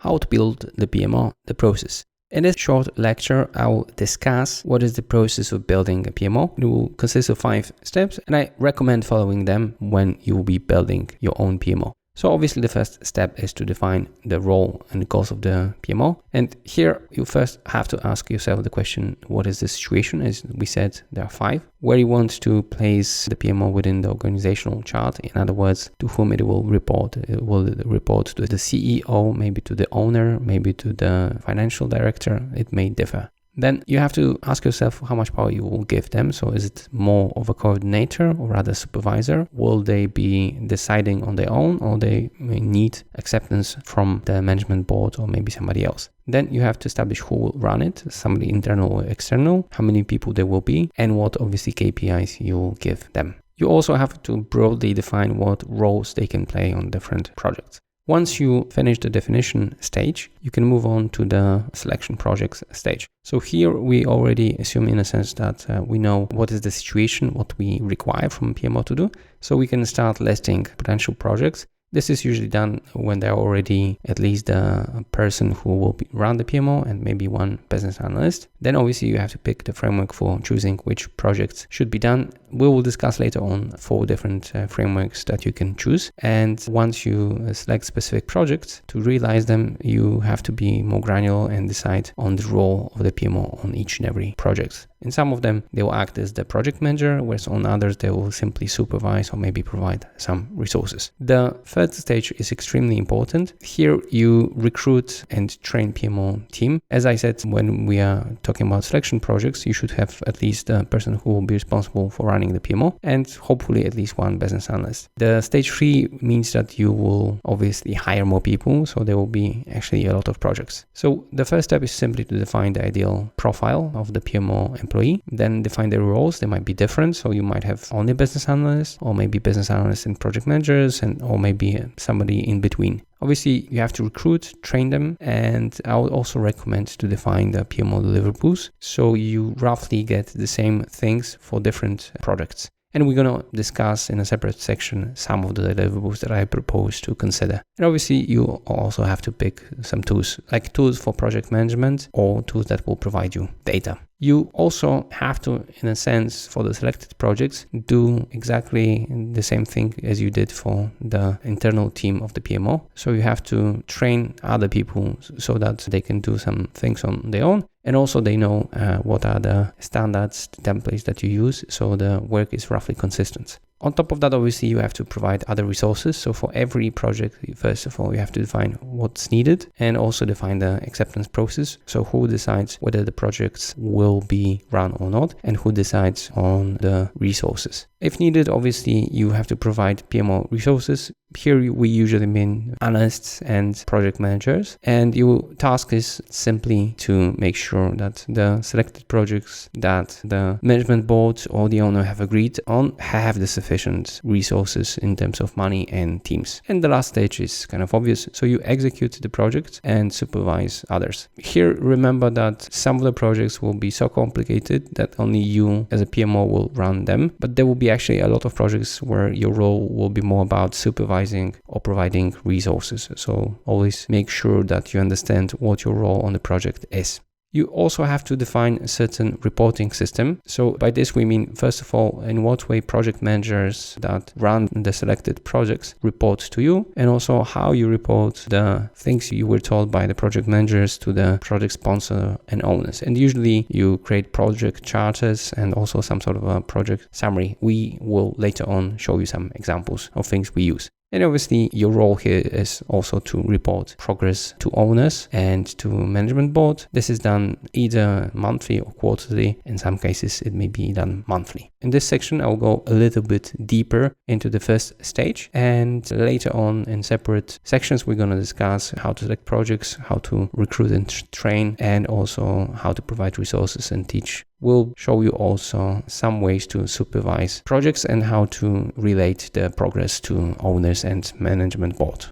how to build the PMO, the process. In this short lecture, I will discuss what is the process of building a PMO. It will consist of 5 steps, and I recommend following them when you will be building your own PMO. So obviously the first step is to define the role and the goals of the PMO. And here you first have to ask yourself the question, what is the situation? As we said, there are 5. Where you want to place the PMO within the organizational chart. In other words, to whom it will report. It will report to the CEO, maybe to the owner, maybe to the financial director. It may differ. Then you have to ask yourself how much power you will give them. So is it more of a coordinator or rather supervisor? Will they be deciding on their own, or they may need acceptance from the management board or maybe somebody else? Then you have to establish who will run it, somebody internal or external, how many people there will be, and what obviously KPIs you will give them. You also have to broadly define what roles they can play on different projects. Once you finish the definition stage, you can move on to the selection projects stage. So here we already assume in a sense that we know what is the situation, what we require from PMO to do. So we can start listing potential projects. This is usually done when there are already at least a person who will run the PMO and maybe one business analyst. Then obviously you have to pick the framework for choosing which projects should be done. We will discuss later on 4 different frameworks that you can choose. And once you select specific projects, to realize them, you have to be more granular and decide on the role of the PMO on each and every project. In some of them, they will act as the project manager, whereas on others, they will simply supervise or maybe provide some resources. The third stage is extremely important. Here you recruit and train PMO team. As I said, when we are talking about selection projects, you should have at least a person who will be responsible for running the PMO and hopefully at least one business analyst. The stage 3 means that you will obviously hire more people, so there will be actually a lot of projects. So the first step is simply to define the ideal profile of the PMO employee, then define their roles. They might be different, so you might have only business analysts, or maybe business analysts and project managers, or maybe somebody in between. Obviously, you have to recruit, train them, and I would also recommend to define the PMO deliverables so you roughly get the same things for different products. And we're going to discuss in a separate section some of the deliverables that I propose to consider. And obviously, you also have to pick some tools, like tools for project management or tools that will provide you data. You also have to, in a sense, for the selected projects, do exactly the same thing as you did for the internal team of the PMO. So you have to train other people so that they can do some things on their own. And also they know what are the standards, the templates that you use, so the work is roughly consistent. On top of that, obviously, you have to provide other resources. So for every project, first of all, you have to define what's needed and also define the acceptance process. So who decides whether the projects will be run or not, and who decides on the resources. If needed, obviously, you have to provide PMO resources. Here we usually mean analysts and project managers, and your task is simply to make sure that the selected projects that the management board or the owner have agreed on have the sufficient resources in terms of money and teams. And the last stage is kind of obvious. So you execute the project and supervise others. Here, remember that some of the projects will be so complicated that only you as a PMO will run them, but there will be actually a lot of projects where your role will be more about supervising or providing resources. So always make sure that you understand what your role on the project is. You also have to define a certain reporting system. So by this we mean, first of all, in what way project managers that run the selected projects report to you, and also how you report the things you were told by the project managers to the project sponsor and owners. And usually you create project charters and also some sort of a project summary. We will later on show you some examples of things we use. And obviously your role here is also to report progress to owners and to management board. This is done either monthly or quarterly. In some cases, it may be done monthly. In this section, I'll go a little bit deeper into the first stage. And later on in separate sections, we're going to discuss how to select projects, how to recruit and train, and also how to provide resources and teach. We'll show you also some ways to supervise projects and how to relate the progress to owners and management board.